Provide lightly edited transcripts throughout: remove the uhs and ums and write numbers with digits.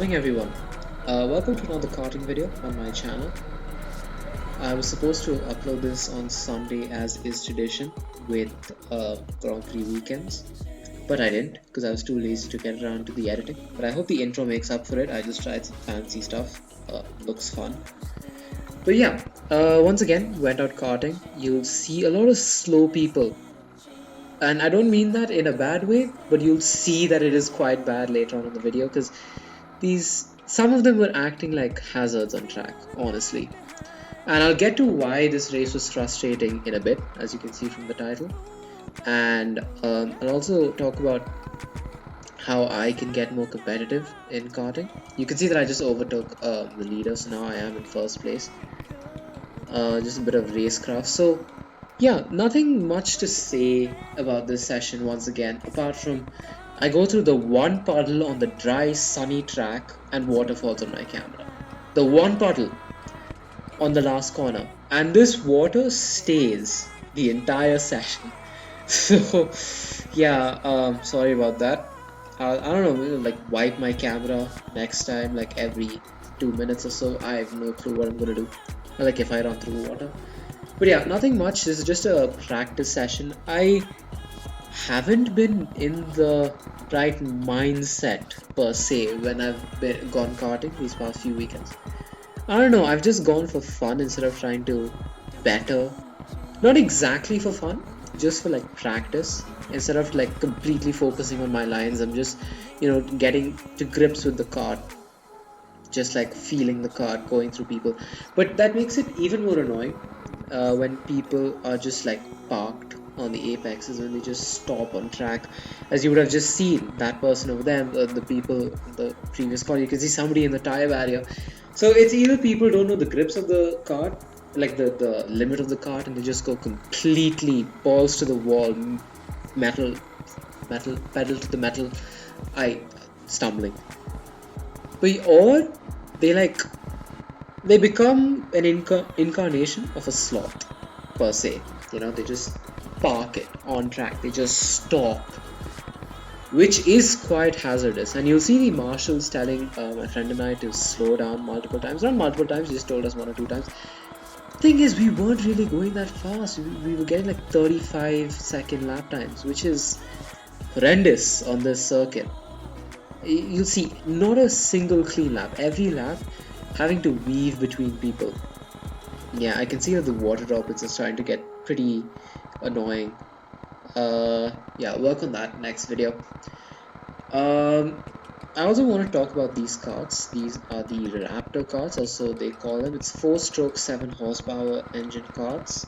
morning everyone. Welcome to another karting video on my channel. I was supposed to upload this on Sunday as is tradition with Grand Prix weekends, but I didn't because I was too lazy to get around to the editing. But I hope the intro makes up for it. I just tried some fancy stuff. Looks fun. But yeah, once again, went out karting. You'll see a lot of slow people. And I don't mean that in a bad way, but you'll see that it is quite bad later on in the video because some of them were acting like hazards on track, honestly. And I'll get to why this race was frustrating in a bit, as you can see from the title. And I'll also talk about how I can get more competitive in karting. You can see that I just overtook the leader, so now I am in first place. Just a bit of racecraft. So yeah, nothing much to say about this session once again, apart from I go through the one puddle on the dry, sunny track and waterfalls on my camera. The one puddle on the last corner, and this water stays the entire session. So yeah, sorry about that. I don't know, like wipe my camera next time, like every 2 minutes or so. I have no clue what I'm gonna do, like if I run through water. But yeah, nothing much. This is just a practice session. I haven't been in the right mindset per se when I've gone karting these past few weekends. I don't know, I've just gone for fun instead of trying to better. Not exactly for fun, just for like practice. Instead of like completely focusing on my lines, I'm just, getting to grips with the kart. Just like feeling the kart going through people. But that makes it even more annoying when people are just like parked on the apexes, when they just stop on track, as you would have just seen that person over there, the people in the previous call. You can see somebody in the tire barrier. So it's either people don't know the grips of the kart, like the limit of the kart, and they just go completely balls to the wall, metal pedal to the metal, stumbling. Or they become an incarnation of a sloth per se. They just park it on track, they just stop, which is quite hazardous. And you'll see the marshals telling my friend and I to slow down multiple times. Not multiple times, he just told us 1 or 2 times. Thing is, we weren't really going that fast. We were getting like 35-second lap times, which is horrendous on this circuit. You'll see not a single clean lap, every lap having to weave between people. Yeah, I can see that the water droplets are starting to get pretty annoying. Yeah, work on that next video. I also want to talk about these karts. These are the Raptor karts, also they call them. It's 4-stroke 7 horsepower engine karts.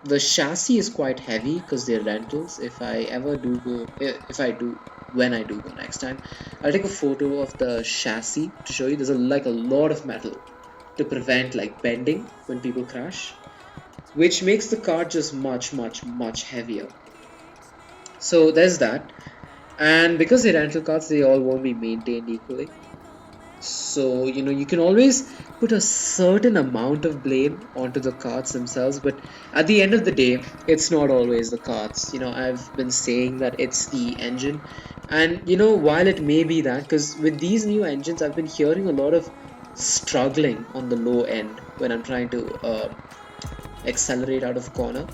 The chassis is quite heavy because they're rentals. When I do go next time, I'll take a photo of the chassis to show you. There's a lot of metal to prevent like bending when people crash, which makes the kart just much heavier. So there's that. And because they're rental karts, they all won't be maintained equally. So you can always put a certain amount of blame onto the karts themselves, but at the end of the day, it's not always the karts. I've been saying that it's the engine, and while it may be that, because with these new engines, I've been hearing a lot of struggling on the low end when I'm trying to accelerate out of corner.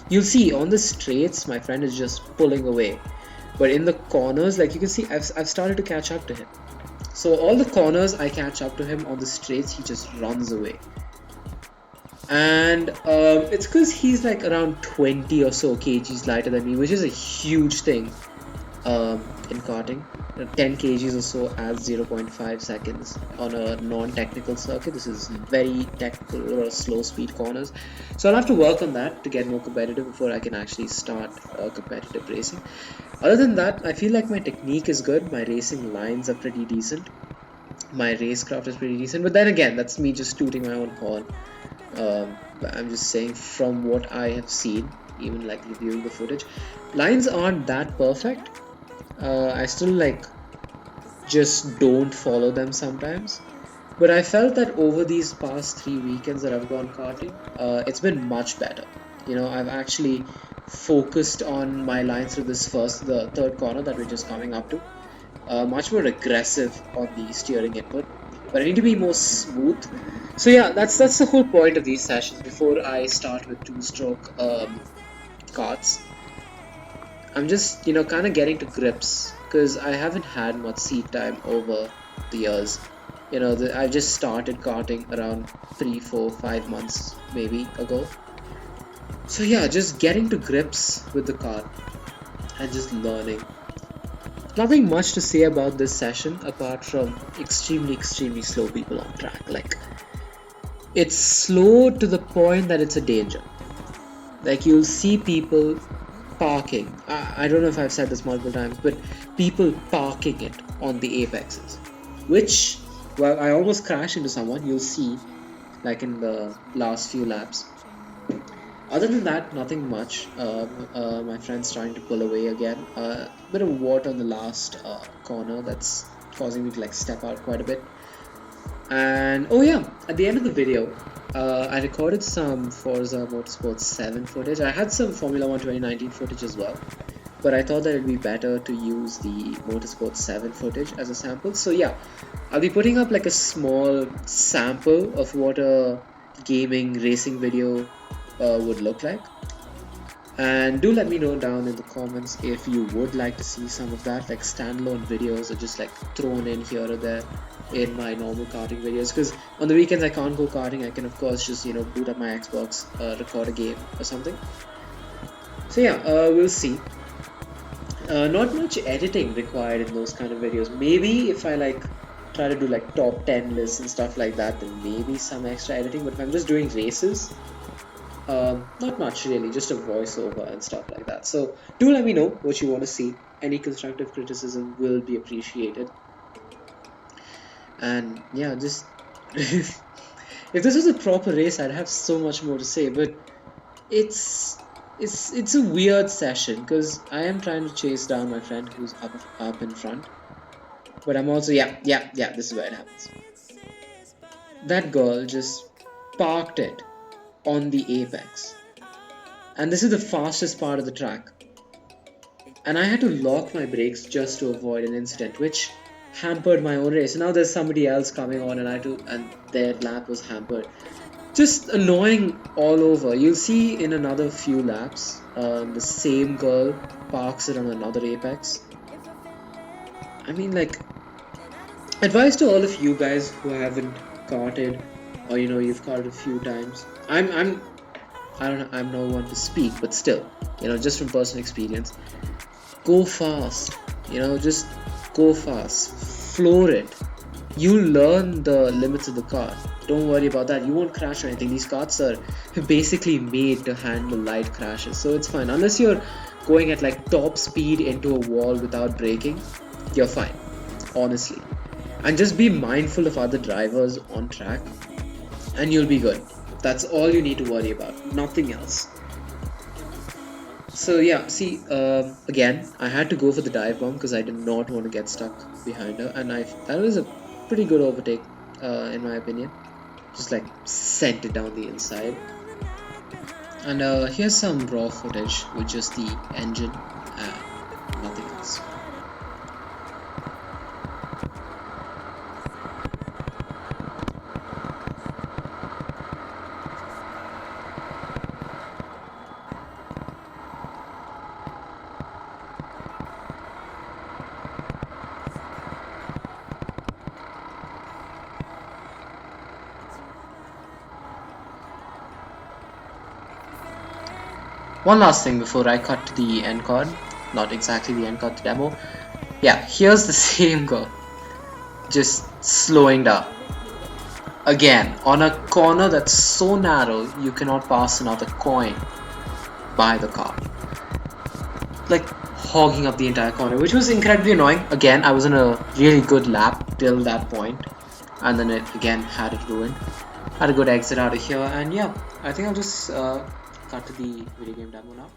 You'll see on the straights, my friend is just pulling away, but in the corners, like you can see, I've started to catch up to him. So all the corners I catch up to him, on the straights he just runs away. And it's because he's like around 20 or so kgs lighter than me, which is a huge thing in karting. 10 kgs or so adds 0.5 seconds on a non-technical circuit. This is very technical or slow speed corners. So I'll have to work on that to get more competitive before I can actually start competitive racing. Other than that, I feel like my technique is good. My racing lines are pretty decent. My racecraft is pretty decent. But then again, that's me just tooting my own horn. I'm just saying from what I have seen, even like reviewing the footage, lines aren't that perfect. I still just don't follow them sometimes. But I felt that over these past 3 weekends that I've gone karting, it's been much better. I've actually focused on my lines through the third corner that we're just coming up to. much more aggressive on the steering input, but I need to be more smooth. So yeah, that's the whole point of these sessions. Before I start with two-stroke karts, I'm just kind of getting to grips because I haven't had much seat time over the years. I just started karting around 3, 4, 5 months maybe ago. So yeah, just getting to grips with the car and just learning. Nothing much to say about this session apart from extremely slow people on track. Like, it's slow to the point that it's a danger. Like, you'll see people parking. I don't know if I've said this multiple times, but people parking it on the apexes, which, well, I almost crashed into someone. You'll see, like in the last few laps. Other than that, nothing much. My friend's trying to pull away again. Bit of water on the last corner that's causing me to like step out quite a bit. And oh yeah, at the end of the video, I recorded some Forza Motorsport 7 footage. I had some Formula 1 2019 footage as well, but I thought that it'd be better to use the Motorsport 7 footage as a sample. So yeah, I'll be putting up like a small sample of what a gaming racing video would look like. And do let me know down in the comments if you would like to see some of that, like standalone videos or just like thrown in here or there in my normal karting videos, because on the weekends I can't go karting. I can of course just boot up my Xbox, record a game or something. So yeah, we'll see. Not much editing required in those kind of videos. Maybe if I like try to do like top 10 lists and stuff like that, then maybe some extra editing. But if I'm just doing races, not much really, just a voiceover and stuff like that. So do let me know what you want to see. Any constructive criticism will be appreciated. And yeah, just if this was a proper race, I'd have so much more to say, but it's a weird session because I am trying to chase down my friend who's up in front, but I'm also yeah, this is where it happens. That girl just parked it on the apex, and this is the fastest part of the track, and I had to lock my brakes just to avoid an incident which hampered my own race. Now there's somebody else coming on and their lap was hampered. Just annoying all over. You'll see in another few laps, the same girl parks it on another apex. I mean, like, advice to all of you guys who haven't karted, or you've karted a few times. I don't know, I'm no one to speak, but still, just from personal experience, go fast. Just go fast, floor it. You learn the limits of the car. Don't worry about that. You won't crash or anything. These cars are basically made to handle light crashes, so it's fine. Unless you're going at like top speed into a wall without braking, you're fine, honestly. And just be mindful of other drivers on track and you'll be good. That's all you need to worry about, nothing else. So yeah, see, again, I had to go for the dive bomb because I did not want to get stuck behind her, and that was a pretty good overtake, in my opinion. Just like sent it down the inside. And here's some raw footage with just the engine and nothing else. One last thing before I cut to the end card, not exactly the end card, the demo. Yeah, here's the same girl, just slowing down. Again, on a corner that's so narrow, you cannot pass another coin by the car. Like, hogging up the entire corner, which was incredibly annoying. Again, I was in a really good lap till that point, and then it again had it ruined. Had a good exit out of here, and yeah, I think I'll just cut to the video game demo now.